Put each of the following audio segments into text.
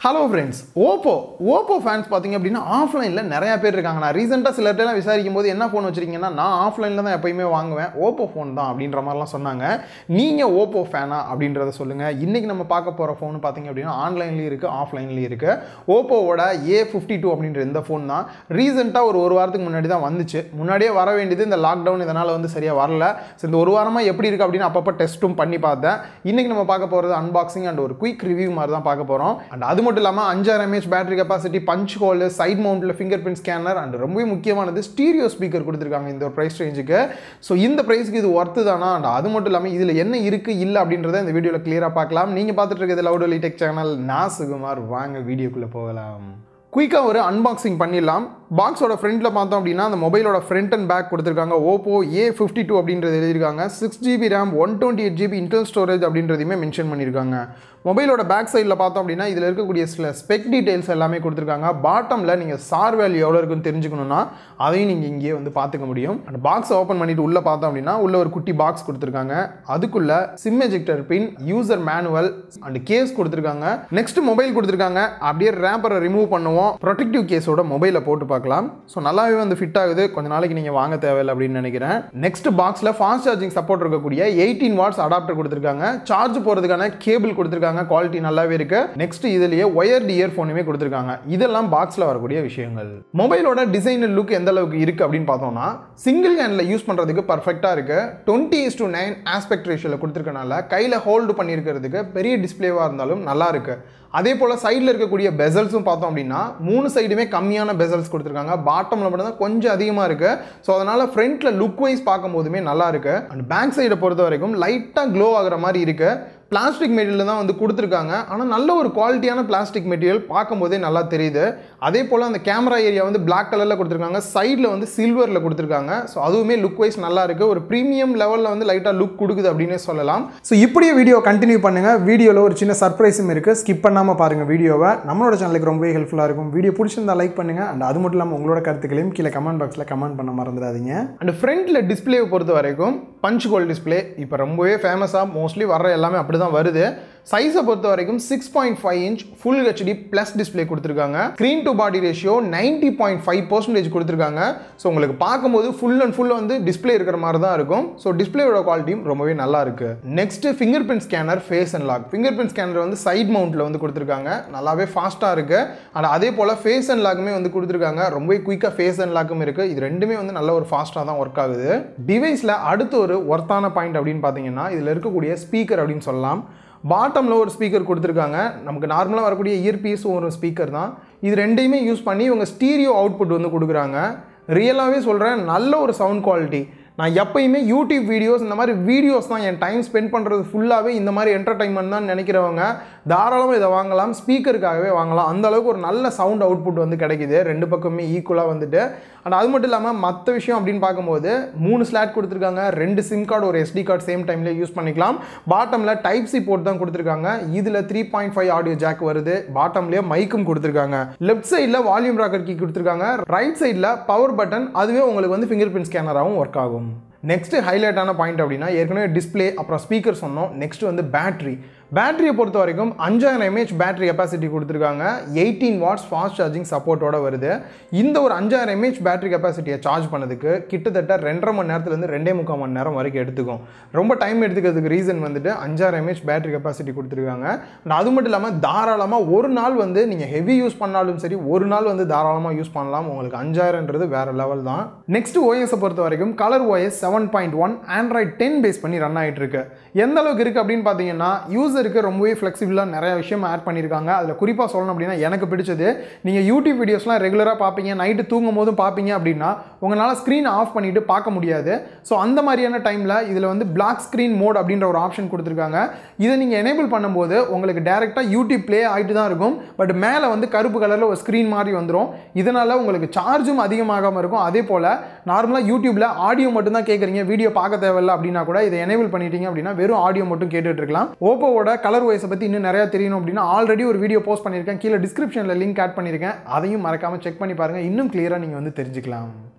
Hello friends, Oppo fans பாத்தீங்க அப்படினா ஆஃப்லைன்ல நிறைய பேர் இருக்காங்க. நான் ரீசன்ட்டா சிலர்ட்டலாம் விசாரிக்கும்போது என்ன ஃபோன் வச்சிருக்கீங்கன்னா நான் ஆஃப்லைன்ல தான் எப்பவுமே வாங்குவேன். Oppo ஃபோன் தான் அப்படின்ற மாதிரிலாம் சொன்னாங்க. நீங்க Oppo ஃபேனா அப்படின்றத சொல்லுங்க. இன்னைக்கு நம்ம பார்க்க போற ஃபோன் பாத்தீங்க அப்படினா ஆன்லைன்லயும் இருக்கு, ஆஃப்லைன்லயும் இருக்கு. Oppoவோட A52 அப்படின்ற இந்த ஃபோன் தான் ரீசன்ட்டா ஒரு வாரத்துக்கு முன்னாடி தான் வந்துச்சு. முன்னாடியே வர வேண்டியது இந்த லாக்டவுன் இதனால வந்து சரியா வரல. சோ இந்த ஒரு வாரமா எப்படி இருக்கு அப்படினா அப்பப்ப டெஸ்டும் பண்ணி பார்த்தேன். இன்னைக்கு நம்ம பார்க்க போறது அன்பாக்சிங் அண்ட் ஒரு குயிக் ரிவ்யூ மாதிரி தான் பார்க்க போறோம். அண்ட் அது மட்டும் இல்லாம 5000 mAh battery capacity, punch hole, side மவுண்ட்ல ஃபிங்கர் பிரிண்ட் ஸ்கேனர் அண்ட் ரொம்ப முக்கியமானது ஸ்டீரியோ ஸ்பீக்கர் கொடுத்திருக்காங்க இந்த ஒரு பிரைஸ் ரேஞ்சுக்கு. சோ இந்த பிரைஸ்க்கு இது வொர்த் தானா? அண்ட் அது மட்டும் இல்லாம இதுல என்ன இருக்கு இல்ல அப்படின்றத இந்த வீடியோல கிளியரா பார்க்கலாம். நீங்க பார்த்துட்டு இருக்கிறது லவுடோலி டெக் சேனல். நான் சுகுமார். வாங்க வீடியோக்குள்ள போகலாம். குயிக்கா ஒரு அன்பாக்சிங் பண்ணிடலாம். பாக்ஸோட ஃப்ரண்ட்ல பார்த்தோம் அப்படின்னா அந்த மொபைலோட ஃப்ரண்ட் அண்ட் பேக் கொடுத்துருக்காங்க. Oppo A52 அப்படின்றது எழுதியிருக்காங்க. 6GB RAM 128GB internal storage அப்படின்றதையுமே மென்ஷன் பண்ணியிருக்காங்க. மொபைலோட பேக் சைடில் பார்த்தோம் அப்படின்னா இதில் இருக்கக்கூடிய சில ஸ்பெக் டீடைல்ஸ் எல்லாமே கொடுத்துருக்காங்க. பாட்டமில் நீங்கள் சார் வேல்யூ எவ்வளோ இருக்குன்னு தெரிஞ்சுக்கணும்னா அதையும் நீங்கள் இங்கேயே வந்து பார்த்துக்க முடியும். அந்த பாக்ஸ் ஓப்பன் பண்ணிட்டு உள்ளே பார்த்தோம் அப்படின்னா உள்ள ஒரு குட்டி பாக்ஸ் கொடுத்துருக்காங்க. அதுக்குள்ள SIM ejector pin, user manual and case கொடுத்துருக்காங்க. நெக்ஸ்ட் மொபைல் கொடுத்துருக்காங்க. அப்படியே ரேப்பரை ரிமூவ் பண்ணுவோம். ப்ரொடெக்டிவ் கேஸோட மொபைலை போட்டு பார்க்கலாம். ஸோ நல்லாவே வந்து ஃபிட் ஆகுது. கொஞ்ச நாளைக்கு நீங்கள் வாங்க தேவையில்லை அப்படின்னு நினைக்கிறேன். நெக்ஸ்ட் பாக்ஸில் ஃபாஸ்ட் சார்ஜிங் சப்போர்ட் இருக்கக்கூடிய 18 வாட்ஸ் அடாப்டர் கொடுத்துருக்காங்க. சார்ஜ் போகிறதுக்கான கேபிள் கொடுத்துருக்காங்க. குவாலிட்டி நல்லாவே இருக்கு. நெக்ஸ்ட் இதுலயே ஒயர்ட் இயர்போனுமே கொடுத்திருக்காங்க. இதெல்லாம் பாக்ஸ்ல வரக்கூடிய விஷயங்கள். மொபைலோட டிசைன் லுக் எந்த அளவுக்கு இருக்கு அப்படின்னு பார்த்தோம்னா சிங்கிள் ஹேண்ட்ல யூஸ் பண்றதுக்கு பெர்ஃபெக்ட்டா இருக்கு. 20:9 ஆஸ்பெக்ட் ரேஷியோல கொடுத்திருக்கனால கையில ஹோல்ட் பண்ணியிருக்கிறதுக்கு பெரிய டிஸ்பிளேவா இருந்தாலும் நல்லா இருக்கு. அதே போல சைடில் இருக்கக்கூடிய பெசல்ஸும் பார்த்தோம் அப்படின்னா 3 சைடுமே கம்மியான பெசல்ஸ் கொடுத்துருக்காங்க. பாட்டமில் மட்டும் தான் கொஞ்சம் அதிகமாக இருக்கு. ஸோ அதனால ஃப்ரண்ட்ல லுக் வைஸ் பார்க்கும் போதுமே நல்லா இருக்கு. அண்ட் பேக் சைடை பொறுத்த வரைக்கும் லைட்டாக க்ளோ ஆகிற மாதிரி இருக்கு. பிளாஸ்டிக் மெட்டீரியல் தான் வந்து கொடுத்துருக்காங்க. ஆனால் நல்ல ஒரு குவாலிட்டியான பிளாஸ்டிக் மெட்டீரியல் பார்க்கும்போதே நல்லா தெரியுது. அதே போல் அந்த கேமரா ஏரியா வந்து பிளாக் கலரில் கொடுத்துருக்காங்க. சைடில் வந்து சில்வரில் கொடுத்துருக்காங்க. ஸோ அதுவுமே லுக் வைஸ் நல்லா இருக்குது. ஒரு ப்ரீமியம் லெவலில் வந்து லைட்டாக லுக் கொடுக்குது அப்படின்னே சொல்லலாம். ஸோ இப்படியே வீடியோ கண்டினியூ பண்ணுங்கள். வீடியோவில் ஒரு சின்ன சர்ப்ரைஸும் இருக்குது. ஸ்கிப் பண்ணாமல் பாருங்கள் வீடியோவை. நம்மளோட சேனலுக்கு ரொம்பவே ஹெல்ப்ஃபுல்லாக இருக்கும். வீடியோ பிடிச்சிருந்தா லைக் பண்ணுங்கள். அண்ட் அது மட்டும் இல்லாமல் உங்களோட கருத்துக்களையும் கீழே கமெண்ட் பாக்ஸில் கமெண்ட் பண்ண மறந்துடாதீங்க. அண்ட் ஃப்ரண்ட்டில் டிஸ்பிளேவை பொறுத்த வரைக்கும் பஞ்ச் ஹோல் டிஸ்பிளே இப்போ ரொம்பவே ஃபேமஸாக மோஸ்ட்லி வர்ற எல்லாமே அப்படி தான் வருது. சைஸை பொறுத்த வரைக்கும் 6.5 inch full HD plus display கொடுத்துருக்காங்க. ஸ்க்ரீன் டு பாடி ரேஷியோ 90.5% கொடுத்துருக்காங்க. ஸோ உங்களுக்கு பார்க்கும்போது ஃபுல் அண்ட் ஃபுல் வந்து டிஸ்பிளே இருக்கிற மாதிரி தான் இருக்கும். ஸோ டிஸ்பிளேயோட குவாலிட்டியும் ரொம்பவே நல்லா இருக்கு. Next fingerprint scanner, face and lock. Fingerprint scanner வந்து சைட் மவுண்ட்ல வந்து கொடுத்துருக்காங்க. நல்லாவே ஃபாஸ்ட்டாக இருக்கு. அண்ட் அதே போல ஃபேஸ் அண்ட் லாக்குமே வந்து கொடுத்துருக்காங்க. ரொம்பவே குயிக்காக ஃபேஸ் அண்ட் லாக்கும் இருக்கு. இது ரெண்டுமே வந்து நல்ல ஒரு ஃபாஸ்ட்டாக தான் ஒர்க் ஆகுது. டிவைஸில் அடுத்த ஒரு ஒர்த்தான பாயிண்ட் அப்படின்னு பார்த்தீங்கன்னா இதில் இருக்கக்கூடிய ஸ்பீக்கர் அப்படின்னு சொல்லலாம். பாட்டமில் ஒரு ஸ்பீக்கர் கொடுத்துருக்காங்க. நமக்கு நார்மலாக வரக்கூடிய இயர்பீஸும் ஒரு ஸ்பீக்கர் தான். இது ரெண்டையுமே யூஸ் பண்ணி இவங்க ஸ்டீரியோ அவுட்புட் வந்து கொடுக்குறாங்க. ரியலாகவே சொல்கிறேன், நல்ல ஒரு சவுண்ட் குவாலிட்டி. நான் எப்பயுமே யூடியூப் வீடியோஸ் இந்த மாதிரி வீடியோஸ் தான் என் டைம் ஸ்பெண்ட் பண்ணுறது ஃபுல்லாகவே இந்த மாதிரி என்டர்டைன்மெண்ட் தான் நினைக்கிறவங்க தாராளமாக இதை வாங்கலாம். ஸ்பீக்கருக்காகவே வாங்கலாம். அந்த அளவுக்கு ஒரு நல்ல சவுண்ட் அவுட்புட் வந்து கிடைக்குது. ரெண்டு பக்கமே ஈக்குவலாக வந்துட்டு. அண்ட் அது மட்டும் இல்லாமல் மற்ற விஷயம் அப்படின்னு பார்க்கும்போது 3 ஸ்லாட் கொடுத்துருக்காங்க. 2 சிம் கார்டு, ஒரு SD கார்டு சேம் டைம்லேயே யூஸ் பண்ணிக்கலாம். பாட்டமில் டைப் சி போர்ட் தான் கொடுத்துருக்காங்க. இதில் 3.5 ஆடியோ ஜாக் வருது. பாட்டம்லேயே மைக்கும் கொடுத்துருக்காங்க. லெஃப்ட் சைடில் வால்யூம் ராக்கர் கீ கொடுத்துருக்காங்க. ரைட் சைடில் பவர் பட்டன், அதுவே உங்களுக்கு வந்து ஃபிங்கர் பிரிண்ட் ஸ்கேனராகவும் ஒர்க் ஆகும். நெக்ஸ்ட் ஹைலைட்டான பாயிண்ட் அப்படின்னா ஏற்கனவே டிஸ்பிளே அப்புறம் ஸ்பீக்கர் சொன்னோம். நெக்ஸ்ட் வந்து பேட்டரியை பொறுத்த வரைக்கும் 5000 mAh பேட்டரி கெப்பாசிட்டி கொடுத்துருக்காங்க. 18 வாட்ஸ் ஃபாஸ்ட் சார்ஜிங் சப்போர்ட்டோட வருது. இந்த ஒரு 5000 mAh பேட்டரி கெப்பாசிட்டியை சார்ஜ் பண்ணதுக்கு கிட்டத்தட்ட 2.5 மணி நேரத்துலேருந்து 2.25 மணி நேரம் வரைக்கும் எடுத்துக்கும். ரொம்ப டைம் எடுத்துக்கிறதுக்கு ரீசன் வந்துட்டு 5000 mAh பேட்டரி கெப்பாசிட்டி கொடுத்துருக்காங்க. அது மட்டும் இல்லாமல் தாராளமாக ஒரு நாள் வந்து நீங்கள் ஹெவி யூஸ் பண்ணாலும் சரி, ஒரு நாள் வந்து தாராளமாக யூஸ் பண்ணலாம். உங்களுக்கு 5000ன்றது வேற லெவல் தான். நெக்ஸ்ட் OS பொறுத்த வரைக்கும் கலர் OS 7.1 ஆண்ட்ராய்ட் 10 பேஸ் பண்ணி ரன் ஆகிட்டு இருக்கு. எந்த அளவுக்கு இருக்குது அப்படின்னு பார்த்தீங்கன்னா யூசருக்கு ரொம்பவே ஃப்ளெக்சிபிளாக நிறைய விஷயம் ஆட் பண்ணியிருக்காங்க. அதில் குறிப்பாக சொல்லணும் அப்படின்னா எனக்கு பிடிச்சது, நீங்கள் யூடியூப் வீடியோஸ்லாம் ரெகுலராக பார்ப்பீங்க, நைட்டு தூங்கும் போதும் பார்ப்பீங்க அப்படின்னா உங்களால் ஸ்க்ரீன் ஆஃப் பண்ணிவிட்டு பார்க்க முடியாது. ஸோ அந்த மாதிரியான டைமில் இதில் வந்து பிளாக் ஸ்க்ரீன் மோட் அப்படின்ற ஒரு ஆப்ஷன் கொடுத்துருக்காங்க. இதை நீங்கள் எனேபிள் பண்ணும்போது உங்களுக்கு டேரெக்டாக யூடியூப் ப்ளே ஆகிட்டு தான் இருக்கும். பட் மேலே வந்து கருப்பு கலரில் ஒரு ஸ்க்ரீன் மாதிரி வந்துடும். இதனால் உங்களுக்கு சார்ஜும் அதிகமாகாமல் இருக்கும். அதே போல் நார்மலாக யூடியூப்பில் ஆடியோ மட்டும் தான் கேட்குறீங்க, வீடியோ பார்க்க தேவையில்லை அப்படின்னா கூட இதை எனேபிள் பண்ணிட்டீங்க அப்படின்னா வெறும் ஆடியோ மட்டும் கேட்டுட்டு இருக்கலாம். ஓப்போவோட கலர் OS பற்றி இன்னும் நிறையா தெரியணும் அப்படின்னா ஆல்ரெடி ஒரு வீடியோ போஸ்ட் பண்ணியிருக்கேன். கீழே டிஸ்கிரிப்ஷனில் லிங்க் ஆட் பண்ணியிருக்கேன். அதையும் மறக்காமல் செக் பண்ணி பாருங்கள். இன்னும் கிளியராக நீங்கள் வந்து தெரிஞ்சுக்கலாம்.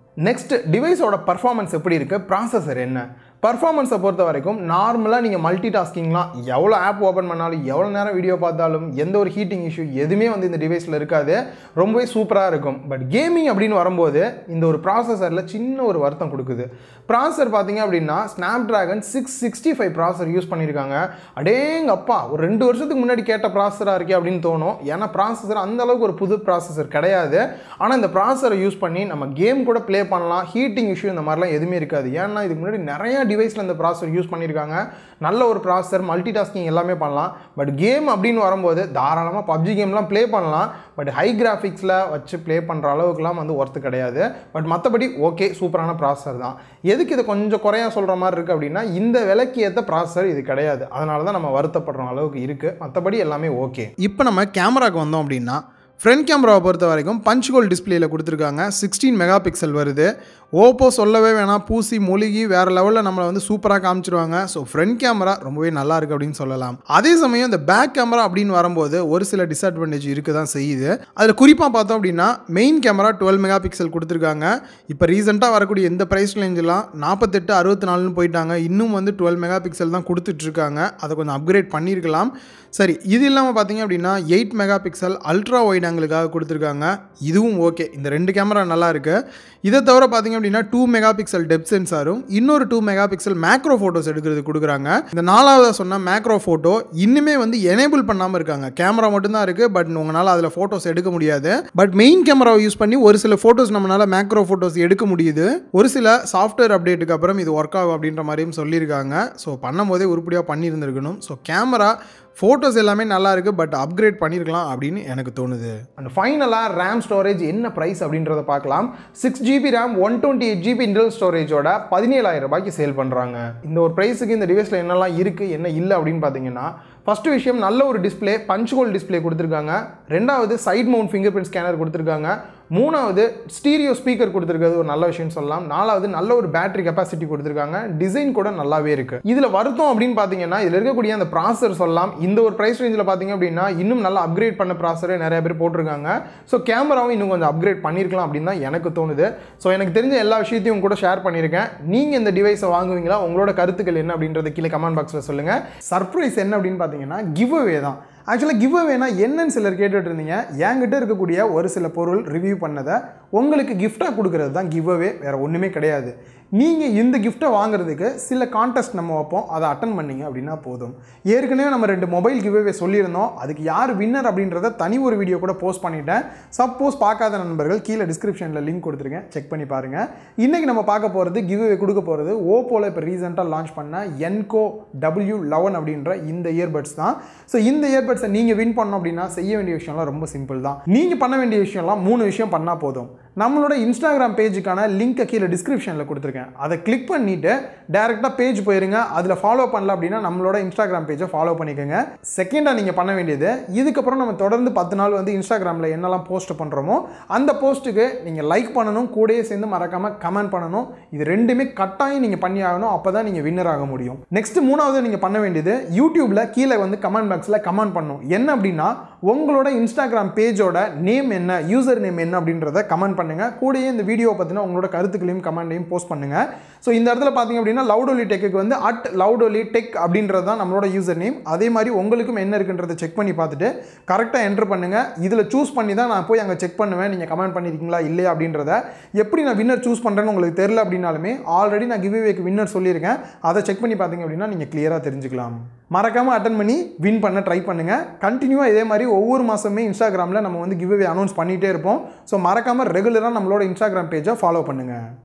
நெக்ஸ்ட் டிவைஸோட பர்ஃபார்மன்ஸ் எப்படி இருக்குது, ப்ராசஸர் என்ன. பர்ஃபார்மன்ஸை பொறுத்த வரைக்கும் நார்மலாக நீங்கள் மல்டி டாஸ்கிங்லாம் எவ்வளோ ஆப் ஓப்பன் பண்ணாலும் எவ்வளோ நேரம் வீடியோ பார்த்தாலும் எந்த ஒரு ஹீட்டிங் இஷ்யூ எதுவுமே வந்து இந்த டிவைஸில் இருக்காது. ரொம்பவே சூப்பராக இருக்கும். பட் கேமிங் அப்படின்னு வரும்போது இந்த ஒரு ப்ராசஸரில் சின்ன ஒரு வருத்தம் கொடுக்குது. ப்ராசஸர் பார்த்தீங்க அப்படின்னா ஸ்னாப்ட்ராகன் 665 ப்ராசஸர் யூஸ் பண்ணியிருக்காங்க. அடேங்கப்பா, ஒரு 2 வருஷத்துக்கு முன்னாடி கேட்ட ப்ராசஸராக இருக்கே அப்படின்னு தோணும். ஏன்னா ப்ராசஸர் அந்தளவுக்கு ஒரு புது ப்ராசஸர் கிடையாது. ஆனால் இந்த ப்ராசஸரை யூஸ் பண்ணி நம்ம கேம் கூட ப்ளே பண்ணலாம். ஹீட்டிங் இஷ்யூ இந்த மாதிரிலாம் எதுவுமே இருக்காது. ஏன்னா இதுக்கு முன்னாடி நிறையா டிவைஸில் இந்த ப்ராசஸர் யூஸ் பண்ணியிருக்காங்க. நல்ல ஒரு ப்ராசஸர், மல்டி டாஸ்கிங் எல்லாமே பண்ணலாம். பட் கேம் அப்படின்னு வரும்போது தாராளமாக பப்ஜி கேம்லாம் ப்ளே பண்ணலாம். பட் ஹை கிராஃபிக்ஸில் வச்சு ப்ளே பண்ணுற அளவுக்குலாம் வந்து ஒர்த்து கிடையாது. பட் மற்றபடி ஓகே, சூப்பரான ப்ராசஸர் தான். எதுக்கு இதை கொஞ்சம் குறையா சொல்கிற மாதிரி இருக்குது அப்படின்னா, இந்த விலைக்கு ஏற்ற ப்ராசஸர் இது கிடையாது. அதனால தான் நம்ம வருத்தப்படுற அளவுக்கு இருக்குது. மற்றபடி எல்லாமே ஓகே. இப்போ நம்ம கேமராக்கு வந்தோம் அப்படின்னா, ஃப்ரண்ட் கேமராவை பொறுத்த வரைக்கும் பஞ்ச் ஹோல் டிஸ்பிளேயில் கொடுத்துருக்காங்க. 16 மெகா பிக்சல் வருது. ஓப்போ சொல்லவே வேணாம், பூசி மொழிகி வேறு லெவலில் நம்மளை வந்து சூப்பராக காமிச்சிருவாங்க. ஸோ ஃப்ரண்ட் கேமரா ரொம்பவே நல்லா இருக்குது அப்படின்னு சொல்லலாம். அதே சமயம் இந்த பேக் கேமரா அப்படின்னு வரும்போது ஒரு சில டிஸ்அட்வான்டேஜ் இருக்க தான் செய்யுது. அதில் குறிப்பாக பார்த்தோம் அப்படின்னா மெயின் கேமரா 12 மெகா பிக்சல் கொடுத்துருக்காங்க. இப்போ ரீசெண்டாக வரக்கூடிய இந்த ப்ரைஸ் ரேஞ்செலாம் 48, 64ன்னு போயிட்டாங்க. இன்னும் வந்து 12 மெகா பிக்சல் தான் கொடுத்துட்ருக்காங்க. அதை கொஞ்சம் அப்கிரேட் பண்ணியிருக்கலாம். சரி, இது இல்லாமல் பார்த்தீங்க அப்படின்னா 8 மெகா பிக்சல் அல்ட்ரா வைட் ஆங்கிளுக்காக கொடுத்துருக்காங்க. இதுவும் ஓகே. இந்த 2 கேமரா நல்லா இருக்குது. இதை தவிர பார்த்தீங்க அப்படின்னா 2 மெகா பிக்சல் டெப்த் சென்சாரும் இன்னொரு 2 மெகா பிக்சல் மேக்ரோ ஃபோட்டோஸ் எடுக்கிறது கொடுக்குறாங்க. இந்த 4வது சொன்ன மேக்ரோ ஃபோட்டோ இன்னுமே வந்து எனேபிள் பண்ணாமல் இருக்காங்க. கேமரா மட்டும்தான் இருக்குது. பட் உங்களால் அதில் ஃபோட்டோஸ் எடுக்க முடியாது. பட் மெயின் கேமராவை யூஸ் பண்ணி ஒரு சில ஃபோட்டோஸ் நம்மளால் மேக்ரோ ஃபோட்டோஸ் எடுக்க முடியுது. ஒரு சில சாஃப்ட்வேர் அப்டேட்டுக்கு அப்புறம் இது ஒர்க் ஆகும் அப்படின்ற மாதிரியும் சொல்லியிருக்காங்க. ஸோ பண்ணும் போதே உருப்படியாக பண்ணியிருந்திருக்கணும். ஸோ கேமரா ஃபோட்டோஸ் எல்லாமே நல்லா இருக்குது. பட் அப்கிரேட் பண்ணியிருக்கலாம் அப்படின்னு எனக்கு தோணுது. அண்ட் ஃபைனலாக ரேம் ஸ்டோரேஜ் என்ன ப்ரைஸ் அப்படின்றத பார்க்கலாம். 6GB ரேம் 128GB இன்டர்னல் ஸ்டோரேஜோட 17,000 ரூபாய்க்கு சேல் பண்ணுறாங்க. இந்த ஒரு ப்ரைஸுக்கு இந்த டிவைஸில் என்னெல்லாம் இருக்குது என்ன இல்லை அப்படின்னு பார்த்தீங்கன்னா, ஃபஸ்ட்டு விஷயம் நல்ல ஒரு டிஸ்பிளே, பஞ்ச் ஹோல் டிஸ்பிளே கொடுத்துருக்காங்க. 2வது side mount fingerprint scanner கொடுத்துருக்காங்க. 3வது ஸ்டீரியோ ஸ்பீக்கர் கொடுத்துருக்கிறது ஒரு நல்ல விஷயம்னு சொல்லலாம். 4வது நல்ல ஒரு பேட்டரி கெப்பாசிட்டி கொடுத்துருக்காங்க. டிசைன் கூட நல்லாவே இருக்குது. இதில் வருத்தம் அப்படின்னு பார்த்தீங்கன்னா, இதில் இருக்கக்கூடிய அந்த ப்ராசஸர் சொல்லலாம். இந்த ஒரு ப்ரைஸ் ரேஞ்சில் பார்த்தீங்க அப்படின்னா இன்னும் நல்லா அப்கிரேட் பண்ண ப்ராசஸரே நிறைய பேர் போட்டிருக்காங்க. ஸோ கேமராவும் இன்னும் கொஞ்சம் அப்கிரேட் பண்ணியிருக்கலாம் அப்படின்னு தான் எனக்கு தோணுது. ஸோ எனக்கு தெரிஞ்ச எல்லா விஷயத்தையும் கூட ஷேர் பண்ணியிருக்கேன். நீங்கள் இந்த டிவைஸை வாங்குவீங்களா? உங்களோட கருத்துக்கள் என்ன அப்படின்றத கீழே கமெண்ட் பாக்ஸில் சொல்லுங்கள். சர்ப்ரைஸ் என்ன அப்படின்னு பார்த்தீங்கன்னா, கிவ் அவே தான். ஆக்சுவலாக கிவ் அவேனா என்னன்னு சிலர் கேட்டுட்டு இருந்தீங்க. என்கிட்ட இருக்கக்கூடிய ஒரு சில பொருள் ரிவ்யூ பண்ணதை உங்களுக்கு கிஃப்டாக கொடுக்கறது தான் கிவ் அவே, வேறு ஒன்றுமே கிடையாது. நீங்கள் இந்த கிஃப்ட்டை வாங்குறதுக்கு சில கான்டெஸ்ட் நம்ம வைப்போம், அதை அட்டன் பண்ணிங்க அப்படின்னா போதும். ஏற்கனவே நம்ம 2 மொபைல் கிவ் அவே சொல்லியிருந்தோம். அதுக்கு யார் வின்னர் அப்படின்றத தனி ஒரு வீடியோ கூட போஸ்ட் பண்ணிட்டேன். சப்போஸ் பார்க்காத நண்பர்கள் கீழே டிஸ்கிரிப்ஷனில் லிங்க் கொடுத்துருக்கேன், செக் பண்ணி பாருங்கள். இன்றைக்கி நம்ம பார்க்க போகிறது, கிவ் அவே கொடுக்க போகிறது ஓப்போவில் இப்போ ரீசெண்டாக லான்ச் பண்ண என்கோ W11 அப்படின்ற இந்த இயர்பட்ஸ் தான். ஸோ இந்த இயர்பட்ஸை நீங்கள் வின் பண்ணோம் அப்படின்னா செய்ய வேண்டிய விஷயம்லாம் ரொம்ப சிம்பிள் தான். நீங்கள் பண்ண வேண்டிய விஷயம்லாம் 3 விஷயம் பண்ணால் போதும். நம்மளோட இன்ஸ்டாகிராம் பேஜுக்கான லிங்க்கை கீழே டிஸ்கிரிப்ஷனில் கொடுத்துருக்கேன். அதை கிளிக் பண்ணிவிட்டு டேரெக்டாக பேஜ் போயிருங்க. அதில் ஃபாலோ பண்ணல அப்படின்னா நம்மளோட இன்ஸ்டாகிராம் பேஜை ஃபாலோ பண்ணிக்கோங்க. செகண்டாக நீங்கள் பண்ண வேண்டியது, இதுக்கப்புறம் நம்ம தொடர்ந்து 10 நாள் வந்து இன்ஸ்டாகிராமில் என்னெல்லாம் போஸ்ட் பண்ணுறோமோ அந்த போஸ்ட்டுக்கு நீங்கள் லைக் பண்ணணும், கூடயே சேர்ந்து மறக்காமல் கமெண்ட் பண்ணணும். இது ரெண்டுமே கட்டாயம் நீங்கள் பண்ணி ஆகணும். அப்போ தான் நீங்கள் வின்னர் ஆக முடியும். நெக்ஸ்ட் 3வது நீங்கள் பண்ண வேண்டியது, யூடியூப்பில் கீழே வந்து கமெண்ட் பாக்ஸில் கமெண்ட் பண்ணணும். என்ன அப்படின்னா, உங்களோட இன்ஸ்டாகிராம் பேஜோட நேம் என்ன, யூசர் நேம் என்ன அப்படின்றத கமெண்ட் பண்ணுங்க. கூடயே இந்த வீடியோ பற்றின உங்களோட கருத்துக்களையும் கமெண்டையும் போஸ்ட் பண்ணுங்க. ஸோ இந்த இடத்துல பார்த்தீங்க அப்படின்னா லவுடோலி டெக்கு வந்து @லவுடோலி டெக் அப்படின்றது தான் நம்மளோட யூசர் நேம். அதே மாதிரி உங்களுக்கும் என்ன இருக்குன்றதை செக் பண்ணி பார்த்துட்டு கரெக்டாக என்ட்ரு பண்ணுங்க. இதில் சூஸ் பண்ணி தான் நான் போய் அங்கே செக் பண்ணுவேன், நீங்கள் கமெண்ட் பண்ணியிருக்கீங்களா இல்லையா அப்படின்றத. எப்படி நான் வின்னர் சூஸ் பண்ணுறேன்னு உங்களுக்கு தெரியல அப்படின்னாலுமே ஆல்ரெடி நான் கிவ் அவேக்கு வின்னர் சொல்லியிருக்கேன். அதை செக் பண்ணி பார்த்தீங்க அப்படின்னா நீங்கள் கிளியராக தெரிஞ்சுக்கலாம். மறக்காமல் அட்டன் பண்ணி வின் பண்ண ட்ரை பண்ணுங்கள். கண்டினியூவாக இதே மாதிரி ஒவ்வொரு மாதமே இன்ஸ்டாகிராமில் நம்ம வந்து கிவ் அவே அனௌன்ஸ் பண்ணிகிட்டே இருப்போம். ஸோ மறக்காமல் ரெகுலராக நம்மளோட இன்ஸ்டாகிராம் பேஜை ஃபாலோ பண்ணுங்கள்.